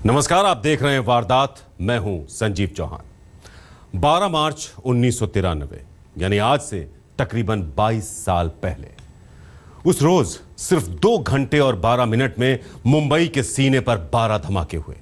नमस्कार, आप देख रहे हैं वारदात। मैं हूं संजीव चौहान। 12 मार्च 1993 यानी आज से तकरीबन 22 साल पहले, उस रोज सिर्फ 2 घंटे और 12 मिनट में मुंबई के सीने पर 12 धमाके हुए।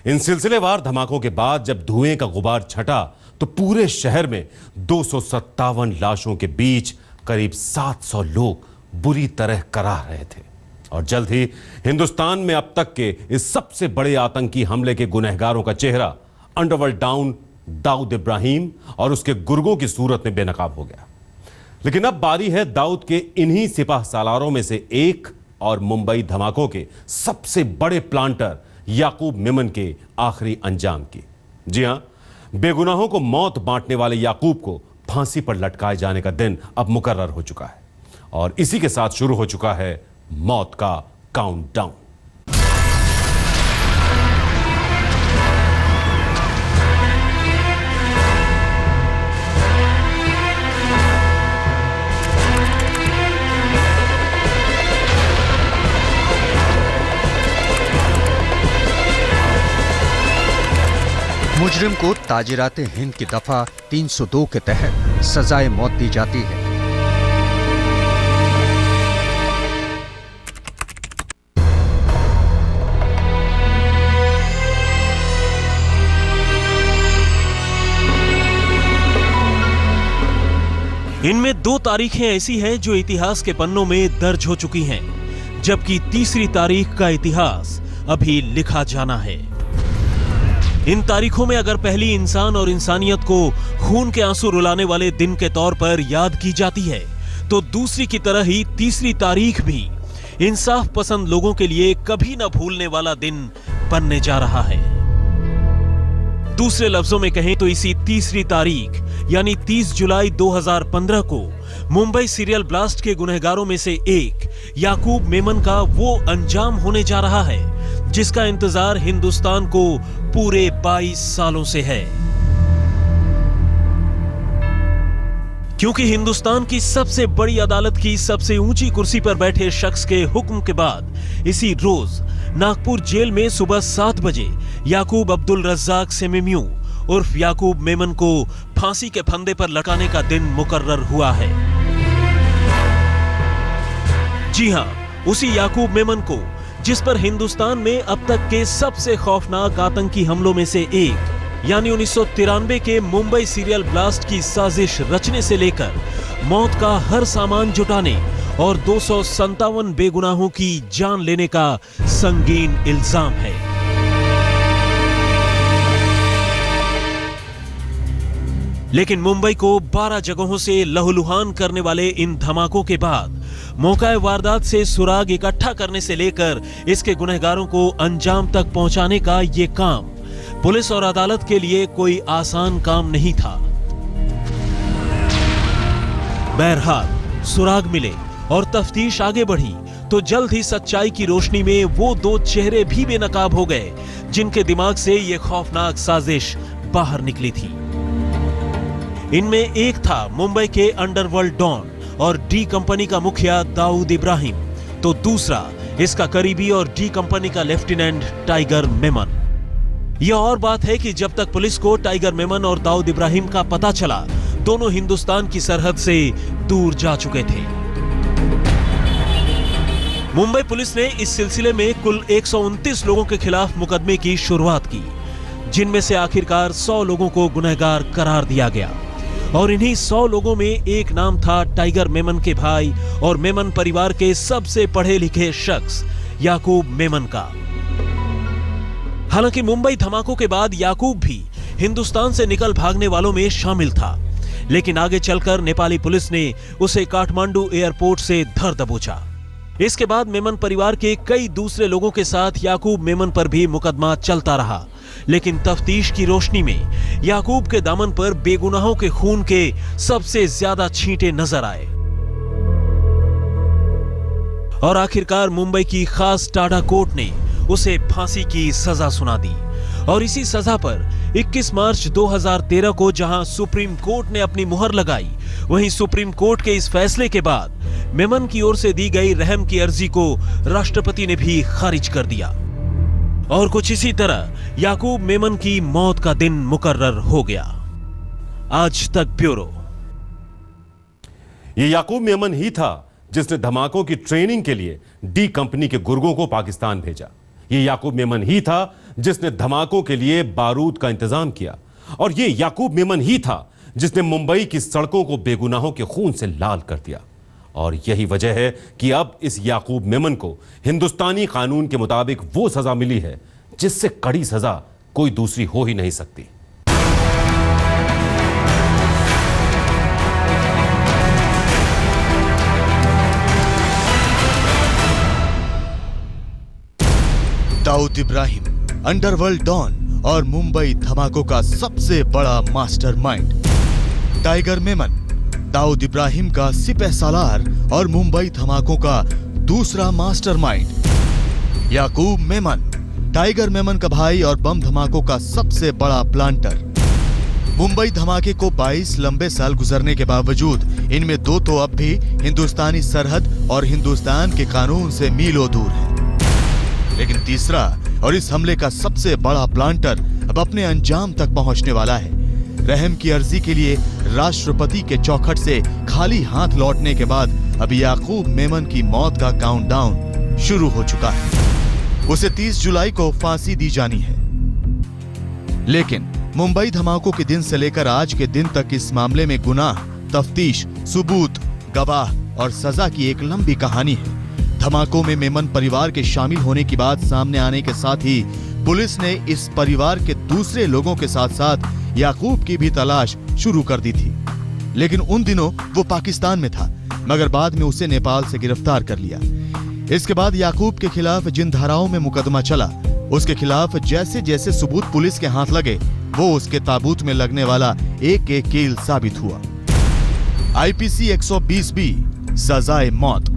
इन सिलसिलेवार धमाकों के बाद जब धुएं का गुबार छटा तो पूरे शहर में 257 लाशों के बीच करीब 700 लोग बुरी तरह कराह रहे थे। और जल्द ही हिंदुस्तान में अब तक के इस सबसे बड़े आतंकी हमले के गुनहगारों का चेहरा अंडरवर्ल्ड डॉन दाऊद इब्राहिम और उसके गुर्गों की सूरत में बेनकाब हो गया। लेकिन अब बारी है दाऊद के इन्हीं सिपाह सालारों में से एक और मुंबई धमाकों के सबसे बड़े प्लांटर याकूब मेमन के आखिरी अंजाम की। जी हां, बेगुनाहों को मौत बांटने वाले याकूब को फांसी पर लटकाए जाने का दिन अब मुकर्रर हो चुका है और इसी के साथ शुरू हो चुका है मौत का काउंटडाउन। मुजरिम को ताजिराते हिंद की दफा 302 के तहत सजाए मौत दी जाती है। इनमें 2 तारीखें ऐसी हैं जो इतिहास के पन्नों में दर्ज हो चुकी हैं, जबकि तीसरी तारीख का इतिहास अभी लिखा जाना है। इन तारीखों में अगर पहली इंसान और इंसानियत को खून के आंसू रुलाने वाले दिन के तौर पर याद की जाती है, तो दूसरी की तरह ही तीसरी तारीख भी इंसाफ पसंद लोगों के लिए कभी न भूलने वाला दिन बनने जा रहा है। दूसरे लफ्जों में कहें तो इसी तीसरी तारीख यानी 30 जुलाई 2015 को मुंबई सीरियल ब्लास्ट के गुनहगारों में से एक याकूब मेमन का वो अंजाम होने जा रहा है जिसका इंतजार हिंदुस्तान को पूरे 22 सालों से है। क्योंकि हिंदुस्तान की सबसे बड़ी अदालत की सबसे ऊंची कुर्सी पर बैठे शख्स के हुक्म के बाद इसी रोज नागपुर जेल में सुबह 7 बजे याकूब अब्दुल रज्जाक सेमेम्यू उर्फ याकूब मेमन को फांसी के फंदे पर लटकाने का दिन मुकर्रर हुआ है। जी हां, उसी याकूब मेमन को जिस पर हिंदुस्तान में अब तक के सबसे खौफनाक आतंकी हमलों में से एक यानी 1993 के मुंबई सीरियल ब्लास्ट की साजिश रचने से लेकर मौत का हर सामान जुटाने और 257 बेगुनाहों की जान लेने का संगीन इल्जाम है। लेकिन मुंबई को 12 जगहों से लहूलुहान करने वाले इन धमाकों के बाद मौका वारदात से सुराग इकट्ठा करने से लेकर इसके गुनहगारों को अंजाम तक पहुंचाने का यह काम पुलिस और अदालत के लिए कोई आसान काम नहीं था। बहरहाल सुराग मिले और तफ्तीश आगे बढ़ी तो जल्द ही सच्चाई की रोशनी में वो 2 चेहरे भी बेनकाब हो गए जिनके दिमाग से ये खौफनाक साजिश बाहर निकली थी। इनमें एक था मुंबई के अंडरवर्ल्ड डॉन और डी कंपनी का मुखिया दाऊद इब्राहिम, तो दूसरा इसका करीबी और डी कंपनी का लेफ्टिनेंट टाइगर मेमन। यह और बात है कि जब तक पुलिस को टाइगर मेमन और दाऊद इब्राहिम का पता चला, दोनों हिंदुस्तान की सरहद से दूर जा चुके थे। मुंबई पुलिस ने इस सिलसिले में कुल 129 लोगों के खिलाफ मुकदमे की शुरुआत की, जिनमें से आखिरकार 100 लोगों को गुनहगार करार दिया गया। और इन्हीं 100 लोगों में एक नाम था टाइगर मेमन के भाई और मेमन परिवार के सबसे पढ़े लिखे शख्स याकूब मेमन का। हालांकि मुंबई धमाकों के बाद याकूब भी हिंदुस्तान से निकल भागने वालों में शामिल था, लेकिन आगे चलकर नेपाली पुलिस ने उसे काठमांडू एयरपोर्ट से धर दबोचा। इसके बाद मेमन परिवार के कई दूसरे लोगों के साथ याकूब मेमन पर भी मुकदमा चलता रहा, लेकिन तफ्तीश की रोशनी में याकूब के दामन पर बेगुनाहों के खून के सबसे ज्यादा छींटे नजर आए और आखिरकार मुंबई की खास टाडा कोर्ट ने उसे फांसी की सजा सुना दी। और इसी सजा पर 21 मार्च 2013 को जहां सुप्रीम कोर्ट ने अपनी मुहर लगाई, वहीं सुप्रीम कोर्ट के इस फैसले के बाद मेमन की ओर से दी गई रहम की अर्जी को राष्ट्रपति ने भी खारिज कर दिया। और कुछ इसी तरह याकूब मेमन की मौत का दिन मुकर्रर हो गया। आज तक ब्यूरो। ये याकूब मेमन ही था जिसने धमाकों की ट्रेनिंग के लिए डी कंपनी के गुर्गों को पाकिस्तान भेजा। ये याकूब मेमन ही था जिसने धमाकों के लिए बारूद का इंतजाम किया। और ये याकूब मेमन ही था जिसने मुंबई की सड़कों को बेगुनाहों के खून से लाल कर दिया। और यही वजह है कि अब इस याकूब मेमन को हिंदुस्तानी कानून के मुताबिक वो सजा मिली है जिससे कड़ी सजा कोई दूसरी हो ही नहीं सकती। दाऊद इब्राहिम, अंडरवर्ल्ड डॉन और मुंबई धमाकों का सबसे बड़ा मास्टरमाइंड। टाइगर मेमन, दाऊद इब्राहिम का सिपह सालार और मुंबई धमाकों का दूसरा मास्टरमाइंड। याकूब मेमन, टाइगर मेमन का भाई और बम धमाकों का सबसे बड़ा प्लांटर। मुंबई धमाके को 22 लंबे साल गुजरने के बावजूद इनमें दो तो अब भी हिंदुस्तानी सरहद और हिंदुस्तान के कानून से मीलों दूर है, लेकिन तीसरा और इस हमले का सबसे बड़ा प्लांटर अब अपने अंजाम तक पहुंचने वाला है। रहम की अर्जी के लिए राष्ट्रपति के चौखट से खाली हाथ लौटने के बाद अब याकूब मेमन की मौत का काउंटडाउन शुरू हो चुका है। उसे 30 जुलाई को फांसी दी जानी है। लेकिन मुंबई धमाकों के दिन से लेकर आज के दिन तक इस मामले में गुनाह, तफ्तीश, सबूत, गवाह और सजा की एक लंबी कहानी है। धमाकों में मेमन परिवार के शामिल होने की बात सामने आने के साथ ही पुलिस ने इस परिवार के दूसरे लोगों के साथ साथ याकूब की भी तलाश शुरू कर दी थी। लेकिन उन दिनों वो पाकिस्तान में था, मगर बाद में उसे नेपाल से गिरफ्तार कर लिया। इसके बाद याकूब के खिलाफ जिन धाराओं में मुकदमा चला, उसके खिलाफ जैसे जैसे सबूत पुलिस के हाथ लगे, वो उसके ताबूत में लगने वाला एक एक कील साबित हुआ। आईपीसी 120B, सजाए मौत।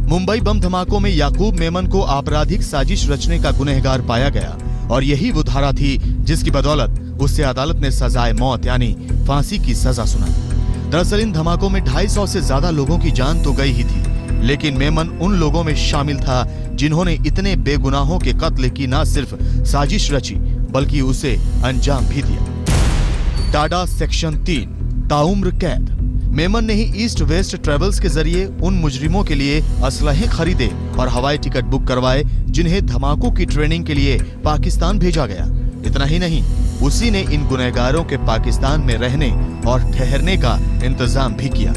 मुंबई बम धमाकों में याकूब मेमन को आपराधिक साजिश रचने का गुनहगार पाया गया और यही वो धारा थी जिसकी बदौलत उससे अदालत ने सजाए मौत यानी फांसी की सजा सुनाई। दरअसल इन धमाकों में 250 से ज्यादा लोगों की जान तो गई ही थी, लेकिन मेमन उन लोगों में शामिल था जिन्होंने इतने बेगुनाहों के कत्ल की न सिर्फ साजिश रची बल्कि उसे अंजाम भी दिया। टाडा सेक्शन 3, ताउम्र कैद। मेमन ने ही ईस्ट वेस्ट ट्रेवल्स के जरिए उन मुजरिमों के लिए असलहे खरीदे और हवाई टिकट बुक करवाए जिन्हें धमाकों की ट्रेनिंग के लिए पाकिस्तान भेजा गया। इतना ही नहीं, उसी ने इन गुनहगारों के पाकिस्तान में रहने और ठहरने का इंतजाम भी किया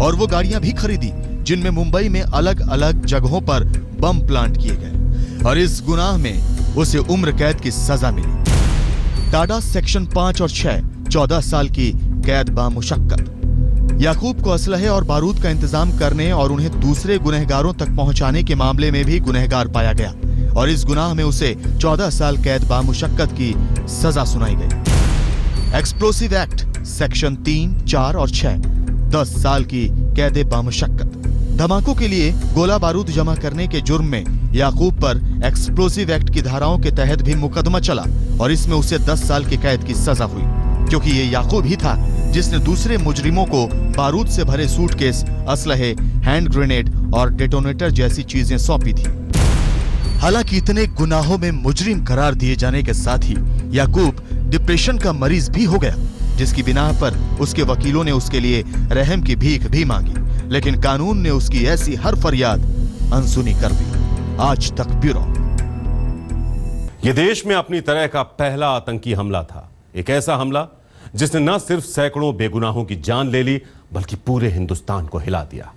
और वो गाड़ियां भी खरीदी जिनमें मुंबई में अलग अलग जगहों पर बम प्लांट किए गए और इस गुनाह में उसे उम्र कैद की सजा मिली। टाडा सेक्शन 5 और 6, 14 साल की कैद बामुशक्कत। याकूब को असलहे और बारूद का इंतजाम करने और उन्हें दूसरे गुनहगारों तक पहुंचाने के मामले में भी गुनहगार पाया गया और इस गुनाह में उसे 14 साल कैद बामुशक्कत की सजा सुनाई गई। एक्सप्लोसिव एक्ट सेक्शन 3, 4 और 6, 10 साल की कैद बामुशक्कत। धमाकों के लिए गोला बारूद जमा करने के जुर्म में याकूब पर एक्सप्लोसिव एक्ट की धाराओं के तहत भी मुकदमा चला और इसमें उसे 10 साल की कैद की सजा हुई, क्योंकि ये याकूब ही था जिसने दूसरे मुजरिमों को बारूद से भरे सूटकेस, असलहे, हैंड ग्रेनेड और डेटोनेटर जैसी चीजें सौंपी थी। हालांकि इतने गुनाहों में मुजरिम करार दिए जाने के साथ ही याकूब डिप्रेशन का मरीज भी हो गया, जिसकी बिना पर उसके वकीलों ने उसके लिए रहम की भीख भी मांगी, लेकिन कानून ने उसकी ऐसी हर फरियाद अनसुनी कर दी। आज तक ब्यूरो। यह देश में अपनी तरह का पहला आतंकी हमला था, एक ऐसा हमला जिसने न सिर्फ सैकड़ों बेगुनाहों की जान ले ली बल्कि पूरे हिंदुस्तान को हिला दिया।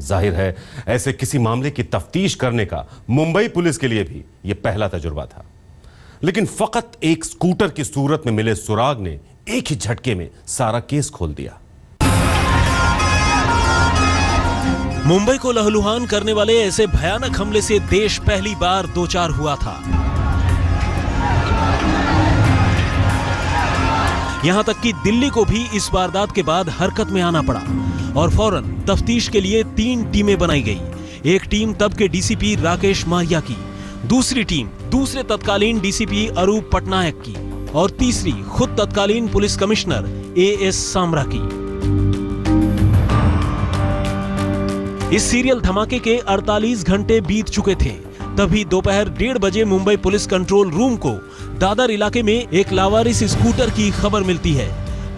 जाहिर है ऐसे किसी मामले की तफ्तीश करने का मुंबई पुलिस के लिए भी यह पहला तजुर्बा था, लेकिन फकत एक स्कूटर की सूरत में मिले सुराग ने एक ही झटके में सारा केस खोल दिया। मुंबई को लहलुहान करने वाले ऐसे भयानक हमले से देश पहली बार दो चार हुआ था। यहां तक कि दिल्ली को भी इस वारदात के बाद हरकत में आना पड़ा और फौरन तफ्तीश के लिए 3 टीमें बनाई गई। एक टीम तब के डीसीपी राकेश मारिया की, दूसरी टीम दूसरे तत्कालीन डीसीपी अरूप पटनायक की और तीसरी खुद तत्कालीन पुलिस कमिश्नर एएस सामरा की। इस सीरियल धमाके के 48 घंटे बीत चुके थे। तभी दोपहर 1:30 बजे मुंबई पुलिस कंट्रोल रूम को दादर इलाके में एक लावारिस स्कूटर की खबर मिलती है।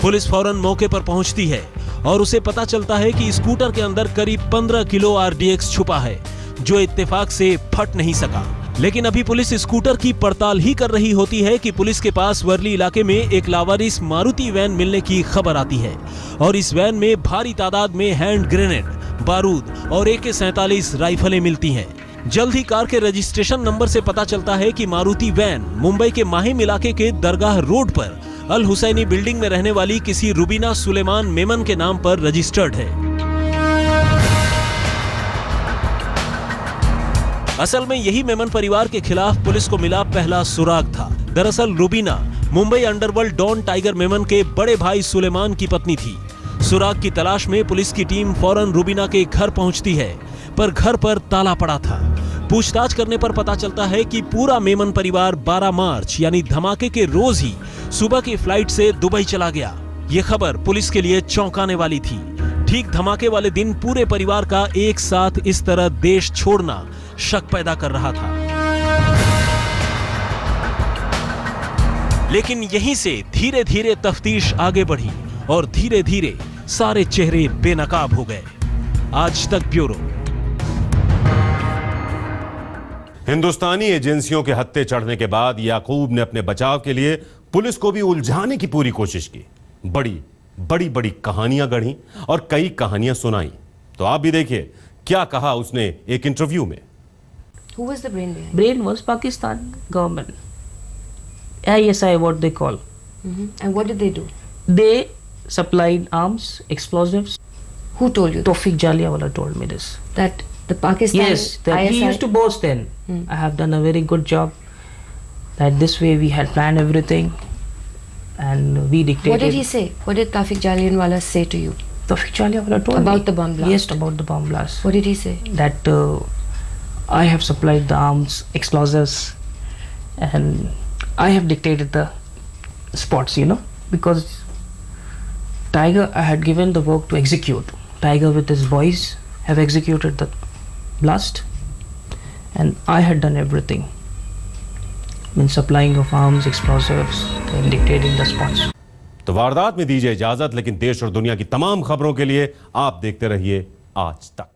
पुलिस फौरन मौके पर पहुंचती है और उसे पता चलता है कि स्कूटर के अंदर करीब 15 किलो RDX छुपा है, जो इत्तेफाक से फट नहीं सका। लेकिन अभी पुलिस स्कूटर की पड़ताल ही कर रही होती है कि पुलिस के पास वर्ली इलाके में एक लावारिस मारुति वैन मिलने की खबर आती है और इस वैन में भारी तादाद में हैंड ग्रेनेड, बारूद और AK-47 राइफलें मिलती हैं। जल्द ही कार के रजिस्ट्रेशन नंबर से पता चलता है कि मारुति वैन मुंबई के माहिम इलाके के दरगाह रोड पर अल हुसैनी बिल्डिंग में रहने वाली किसी रुबीना सुलेमान मेमन के नाम पर रजिस्टर्ड है। असल में यही मेमन परिवार के खिलाफ पुलिस को मिला पहला सुराग था। दरअसल Rubina Mumbai underworld don Tiger Memon के बड़े भाई सुलेमान की पत्नी थी। सुराग की तलाश में पुलिस की टीम फौरन रुबीना के घर पहुंचती है, पर घर पर ताला पड़ा था। पूछताछ करने पर पता चलता है कि पूरा मेमन परिवार 12 मार्च यानी धमाके के रोज ही सुबह की फ्लाइट से दुबई चला गया। ये खबर पुलिस के लिए चौंकाने वाली थी। ठीक धमाके वाले दिन पूरे परिवार का एक साथ इस तरह देश छोड़ना शक पैदा कर रहा था। लेकिन यहीं से धीरे धीरे तफ्तीश आगे बढ़ी और धीरे धीरे सारे चेहरे बेनकाब हो गए। आज तक ब्यूरो। हिंदुस्तानी एजेंसियों के हत्थे चढ़ने के बाद याकूब ने अपने बचाव के लिए पुलिस को भी उलझाने की पूरी कोशिश की। बड़ी बड़ी कहानियां गढ़ी और कई कहानियां सुनाई। तो आप भी देखिए क्या कहा उसने एक इंटरव्यू में। Who was the brain behind? Brain was Pakistan government. ISI, what they call. And what did they do? They supplied arms, explosives. Who told you that? Tawfiq Jaliawala told me this. That the Pakistan Yes, that he ISI used to boast then. I have done a very good job. That this way we had planned everything, and we dictated. What did he say? What did Tawfiq Jalianwala say to you? Tawfiq Jaliawala told About me. the bomb blast? Yes, about the bomb blast. What did he say? That I have supplied the arms, explosives, and I have dictated the spots, because Tiger, I had given the work to execute. Tiger with his boys have executed the blast, and I had done everything. In supplying of arms, explosives, and dictating the spots. तो वारदात में दीजिए इजाजत, लेकिन देश और दुनिया की तमाम खबरों के लिए आप देखते रहिए आज तक।